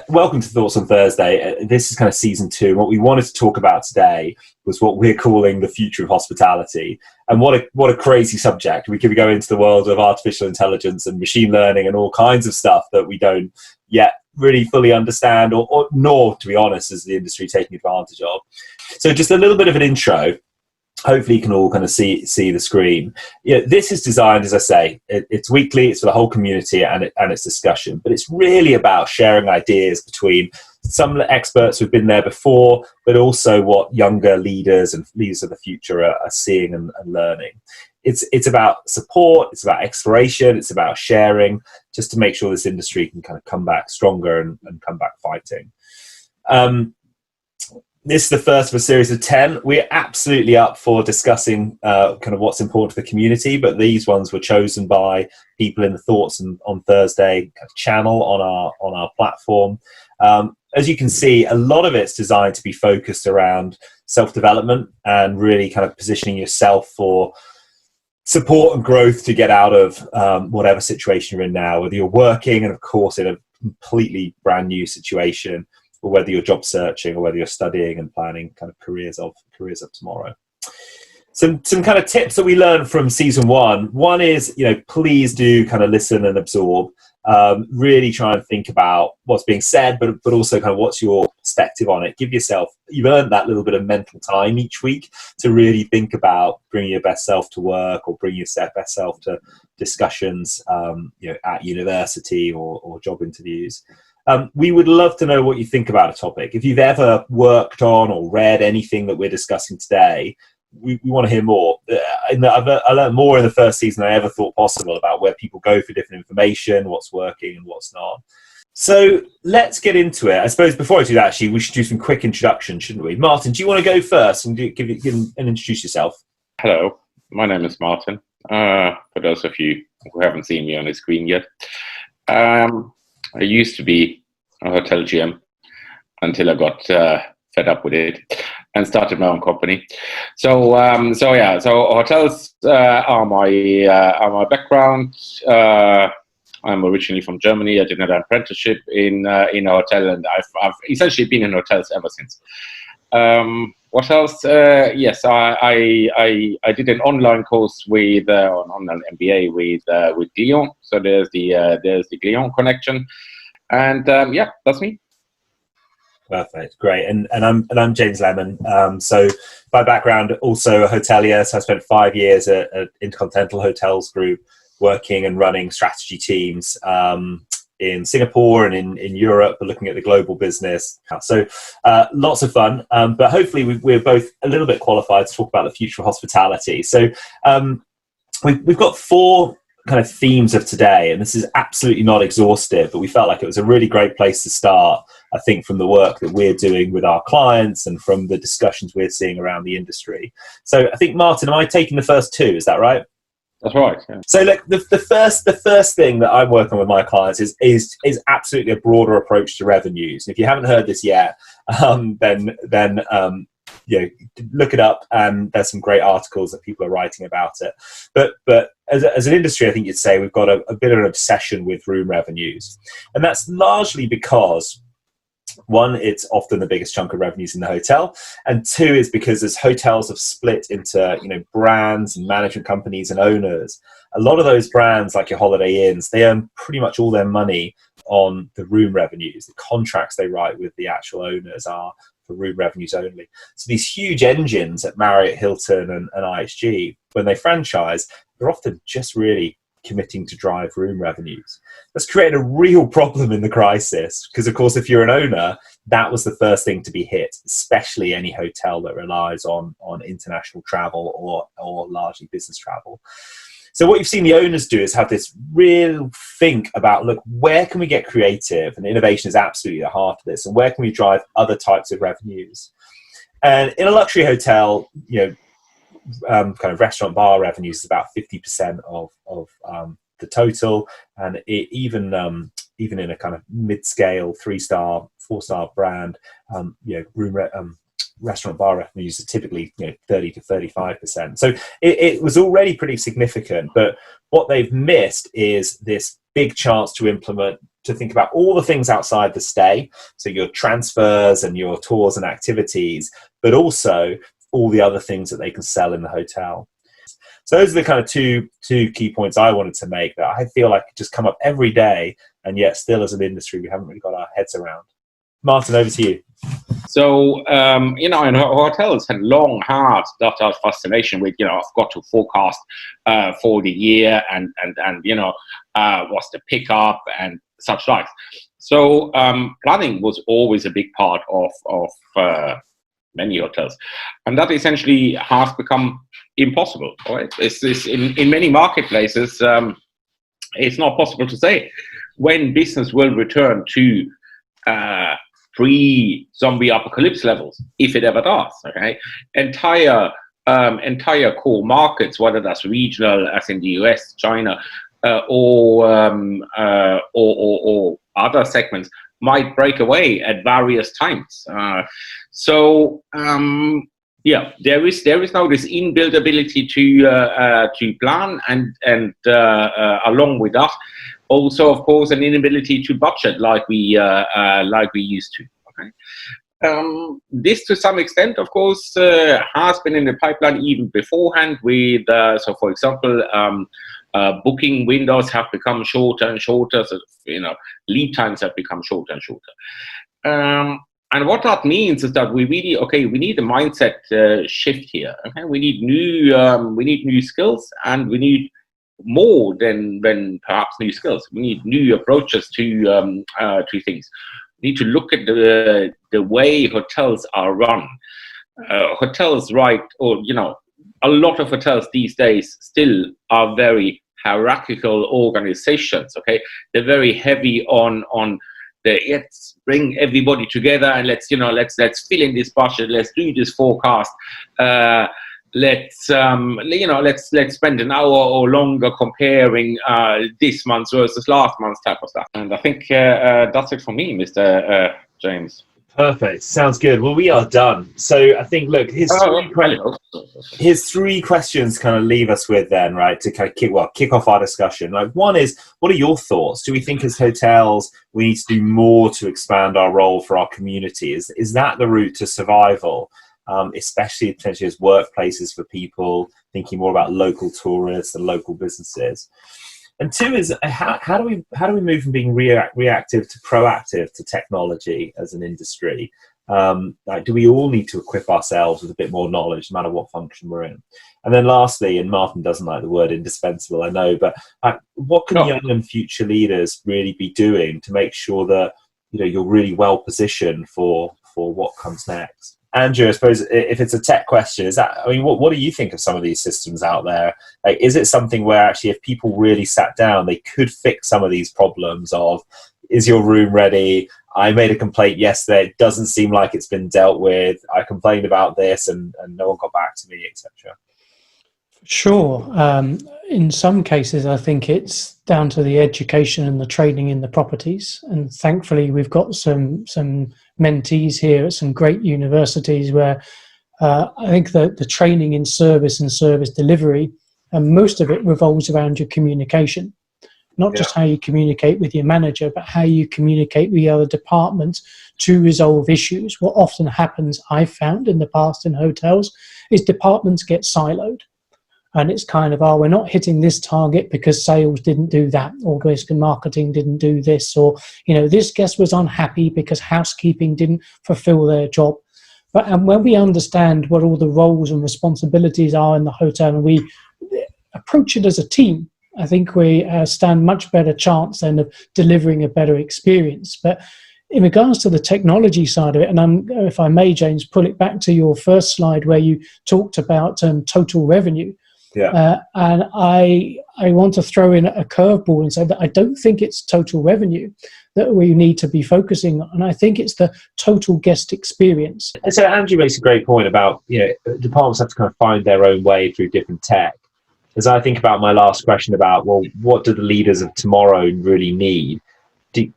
Welcome to Thoughts on Thursday. This is kind of season 2. And what we wanted to talk about today was what we're calling the future of hospitality. And what a crazy subject. We could go into the world of artificial intelligence and machine learning and all kinds of stuff that we don't yet really fully understand, or nor, to be honest, is the industry taking advantage of. So just a little bit of an intro. Hopefully you can all kind of see the screen. This is designed, as I say, it's weekly, it's for the whole community and it's discussion, but it's really about sharing ideas between some experts who've been there before, but also what younger leaders and leaders of the future are seeing and learning. It's about support, it's about exploration, it's about sharing, just to make sure this industry can kind of come back stronger and come back fighting. This is the first of a series of 10. We're absolutely up for discussing kind of what's important to the community, but these ones were chosen by people in the Thoughts on Thursday channel on our platform. As you can see, a lot of it's designed to be focused around self-development and really kind of positioning yourself for support and growth to get out of whatever situation you're in now, whether you're working and, of course, in a completely brand new situation, or whether you're job searching or whether you're studying and planning kind of careers of tomorrow. Some kind of tips that we learned from season 1. One is, please do kind of listen and absorb. Really try and think about what's being said, but also kind of what's your perspective on it. You've earned that little bit of mental time each week to really think about bringing your best self to work or bringing your best self to discussions, at university or job interviews. We would love to know what you think about a topic. If you've ever worked on or read anything that we're discussing today, we want to hear more. I learned more in the first season than I ever thought possible about where people go for different information, what's working and what's not. So let's get into it. I suppose before I do that, actually, we should do some quick introductions, shouldn't we? Martin, do you want to go first and introduce yourself? Hello, my name is Martin. For those of you who haven't seen me on the screen yet. I used to be a hotel GM until I got fed up with it and started my own company. So hotels are my background. I'm originally from Germany. I did an apprenticeship in a hotel, and I've essentially been in hotels ever since. What else? Yes, I did an online course with an online MBA with Glion. So there's the Glion connection, and that's me. Perfect, great. And I'm James Lemon. So by background, also a hotelier. So I spent 5 years at Intercontinental Hotels Group, working and running strategy teams in Singapore and in Europe, looking at the global business. So lots of fun, but hopefully we're both a little bit qualified to talk about the future of hospitality. So we've got 4 kind of themes of today, and this is absolutely not exhaustive, but we felt like it was a really great place to start, I think, from the work that we're doing with our clients and from the discussions we're seeing around the industry. So I think, Martin, am I taking the first 2? Is that right? That's right. Yeah. So look, the first thing that I'm working with my clients is absolutely a broader approach to revenues. And if you haven't heard this yet, then look it up, and there's some great articles that people are writing about it. But as an industry, I think you'd say we've got a bit of an obsession with room revenues, and that's largely because, 1, it's often the biggest chunk of revenues in the hotel, and 2 is because as hotels have split into brands and management companies and owners, a lot of those brands, like your Holiday Inns, they earn pretty much all their money on the room revenues. The contracts they write with the actual owners are for room revenues only. So these huge engines at Marriott, Hilton and IHG, when they franchise, they're often just really committing to drive room revenues. That's created a real problem in the crisis, because of course if you're an owner, that was the first thing to be hit, especially any hotel that relies on international travel or largely business travel. So what you've seen the owners do is have this real think about, look, where can we get creative? And innovation is absolutely at the heart of this. And where can we drive other types of revenues? And in a luxury hotel, kind of restaurant bar revenues is about 50% of the total. And even in a kind of mid-scale 3-star, 4-star brand, restaurant bar revenues are typically 30 to 35%. So it was already pretty significant, but what they've missed is this big chance to implement to think about all the things outside the stay, so your transfers and your tours and activities, but also all the other things that they can sell in the hotel. So those are the kind of two key points I wanted to make that I feel like just come up every day, and yet still as an industry we haven't really got our heads around. Martin, over to you. So, in hotels had long, hard fascination with, I've got to forecast for the year and what's the pickup and such like. So, planning was always a big part of many hotels. And that essentially has become impossible, right? It's in many marketplaces, it's not possible to say when business will return to pre-zombie apocalypse levels, if it ever does. Okay, entire core markets, whether that's regional, as in the US, China, or other segments, might break away at various times. There is now this inbuilt ability to plan, and along with that, also, of course, an inability to budget like we used to. Okay, this to some extent, of course, has been in the pipeline even beforehand. With so, for example, booking windows have become shorter and shorter. So, lead times have become shorter and shorter. And what that means is that we need a mindset shift here. Okay, we need new skills, and we need more than perhaps new skills. We need new approaches to things. We need to look at the way hotels are run. Hotels, right? Or a lot of hotels these days still are very hierarchical organizations. Okay, they're very heavy on let's bring everybody together and let's fill in this budget. Let's do this forecast. Let's spend an hour or longer comparing this month's versus last month's type of stuff. And I think that's it for me, Mr. James. Perfect. Sounds good. Well, we are done. So I think, look, here's three questions kind of leave us with then, right, to kind of kick off our discussion. Like, one is, what are your thoughts? Do we think as hotels we need to do more to expand our role for our community? Is that the route to survival? Especially potentially as workplaces for people, thinking more about local tourists and local businesses. And two is, how do we move from being reactive to proactive to technology as an industry? Do we all need to equip ourselves with a bit more knowledge, no matter what function we're in? And then lastly, and Martin doesn't like the word indispensable, I know, but what can young and future leaders really be doing to make sure that you're really well positioned for what comes next? Andrew, I suppose if it's a tech question, what do you think of some of these systems out there? Like, is it something where actually if people really sat down, they could fix some of these problems of, is your room ready? I made a complaint yesterday. It doesn't seem like it's been dealt with. I complained about this and no one got back to me, etc. Sure. In some cases, I think it's down to the education and the training in the properties. And thankfully, we've got some mentees here at some great universities where I think that the training in service and service delivery, and most of it revolves around your communication. Not just how you communicate with your manager, but how you communicate with the other departments to resolve issues. What often happens, I've found in the past in hotels, is departments get siloed. And it's kind of, we're not hitting this target because sales didn't do that, or risk and marketing didn't do this, or, this guest was unhappy because housekeeping didn't fulfill their job. And when we understand what all the roles and responsibilities are in the hotel and we approach it as a team, I think we stand much better chance then of delivering a better experience. But in regards to the technology side of it, and if I may, James, pull it back to your first slide where you talked about total revenue. Yeah. And I want to throw in a curveball and say that I don't think it's total revenue that we need to be focusing on. And I think it's the total guest experience. And so Andrew makes a great point about, departments have to kind of find their own way through different tech. As I think about my last question about, well, what do the leaders of tomorrow really need? Do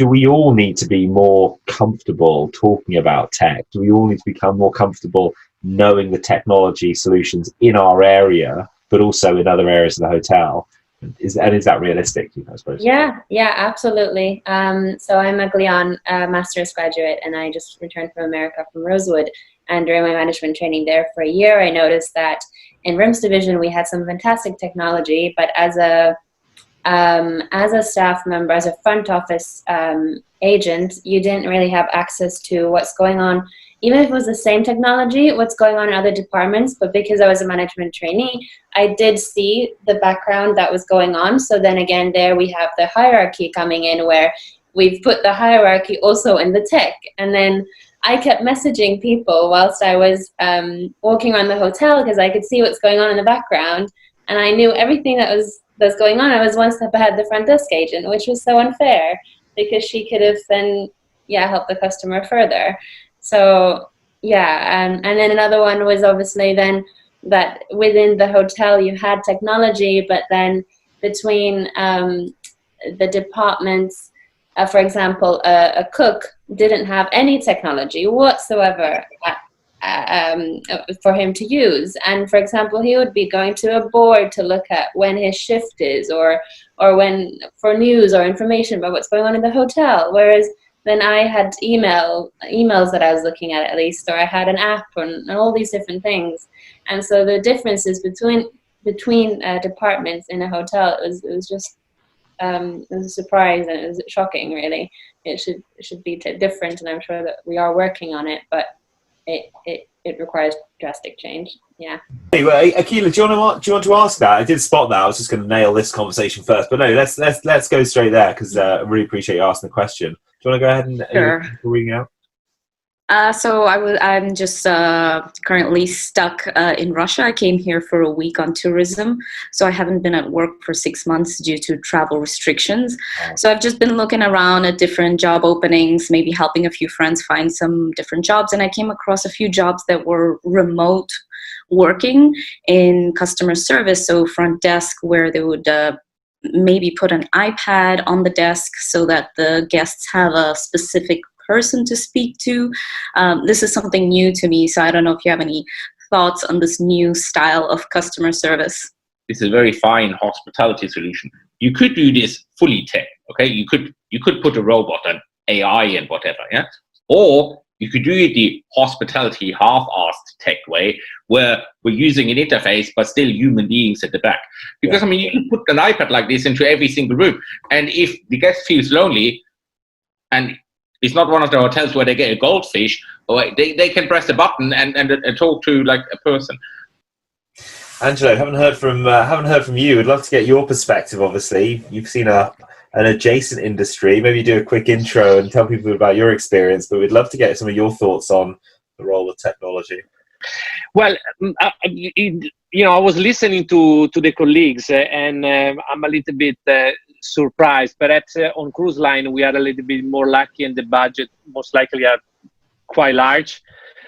we all need to be more comfortable talking about tech? Do we all need to become more comfortable knowing the technology solutions in our area, but also in other areas of the hotel? Is that realistic, I suppose? Yeah, absolutely. So I'm a Glion master's graduate, and I just returned from America, from Rosewood. And during my management training there for a year, I noticed that in RIMS division we had some fantastic technology, but as a staff member, as a front office agent, you didn't really have access to what's going on, even if it was the same technology, what's going on in other departments. But because I was a management trainee, I did see the background that was going on. So then again, there we have the hierarchy coming in, where we've put the hierarchy also in the tech. And then I kept messaging people whilst I was walking around the hotel, because I could see what's going on in the background, and I knew everything that's going on. I was one step ahead of the front desk agent, which was so unfair, because she could have then helped the customer further. So and then another one was obviously then that within the hotel you had technology, but then between the departments, for example, a cook didn't have any technology whatsoever for him to use. And for example, he would be going to a board to look at when his shift is, or when for news or information about what's going on in the hotel. Whereas then I had emails that I was looking at least, or I had an app and all these different things. And so the differences between departments in a hotel, it was just it was a surprise, and it was shocking, really. It should be different, and I'm sure that we are working on it, but it requires drastic change. Yeah. Anyway, Akila, do you want to ask that? I did spot that. I was just going to nail this conversation first, but no, let's go straight there, because I really appreciate you asking the question. Do you want to go ahead and reading out? So I'm just currently stuck in Russia. I came here for a week on tourism, so I haven't been at work for 6 months due to travel restrictions. So I've just been looking around at different job openings, maybe helping a few friends find some different jobs, and I came across a few jobs that were remote working in customer service, so front desk, where they would maybe put an iPad on the desk so that the guests have a specific person to speak to. This is something new to me, so I don't know if you have any thoughts on this new style of customer service. It's a very fine hospitality solution. You could do this fully tech, okay? You could put a robot and AI and whatever, yeah? Or you could do it the hospitality half-assed tech way, where we're using an interface but still human beings at the back. Because, I mean, you can put an iPad like this into every single room, and if the guest feels lonely, and it's not one of the hotels where they get a goldfish, they can press a button and talk to like a person. Angelo, haven't heard from you. I'd love to get your perspective. Obviously, you've seen an adjacent industry. Maybe do a quick intro and tell people about your experience. But we'd love to get some of your thoughts on the role of technology. Well, I was listening to the colleagues, and I'm a little bit surprised. Perhaps on cruise line we are a little bit more lucky, and the budget most likely are quite large.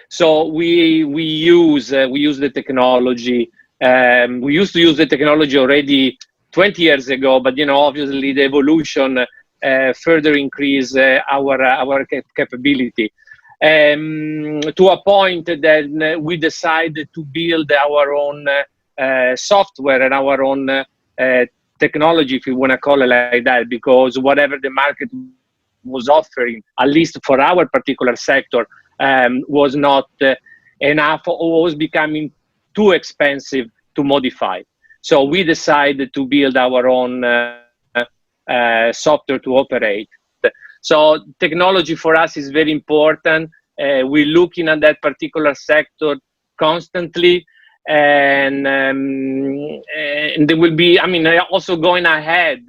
So we use the technology. We used to use the technology already 20 years ago, but obviously the evolution further increase our capability. To a point that we decided to build our own software and our own technology, if you want to call it like that, because whatever the market was offering, at least for our particular sector, was not enough, or was becoming too expensive to modify. So we decided to build our own software to operate. So technology for us is very important. We're looking at that particular sector constantly, and there will be, also going ahead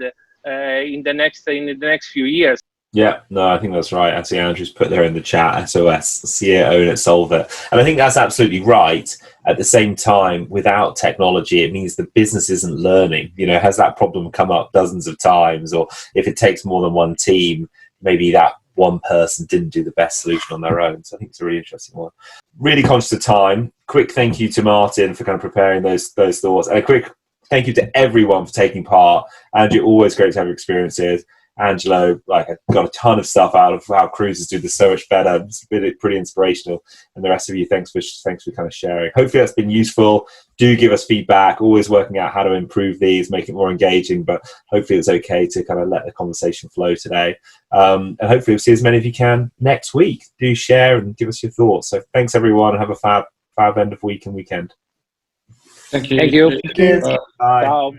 in the next few years. Yeah, no, I think that's right. I see Andrew's put there in the chat, SOS, see it, own it, solve it. And I think that's absolutely right. At the same time, without technology, it means the business isn't learning. Has that problem come up dozens of times? Or if it takes more than one team, maybe that one person didn't do the best solution on their own. So I think it's a really interesting one. Really conscious of time. Quick thank you to Martin for kind of preparing those thoughts. And a quick thank you to everyone for taking part. Andrew, always great to have your experiences. Angelo, like, I got a ton of stuff out of how cruisers do this so much better. It's been pretty inspirational. And the rest of you, thanks for kind of sharing. Hopefully that's been useful. Do give us feedback. Always working out how to improve these, make it more engaging, but hopefully it's okay to kind of let the conversation flow today. And hopefully we'll see as many of you can next week. Do share and give us your thoughts. So thanks everyone. Have a fab end of week and weekend. Thank you. Thank you. Cheers. Bye. Ciao.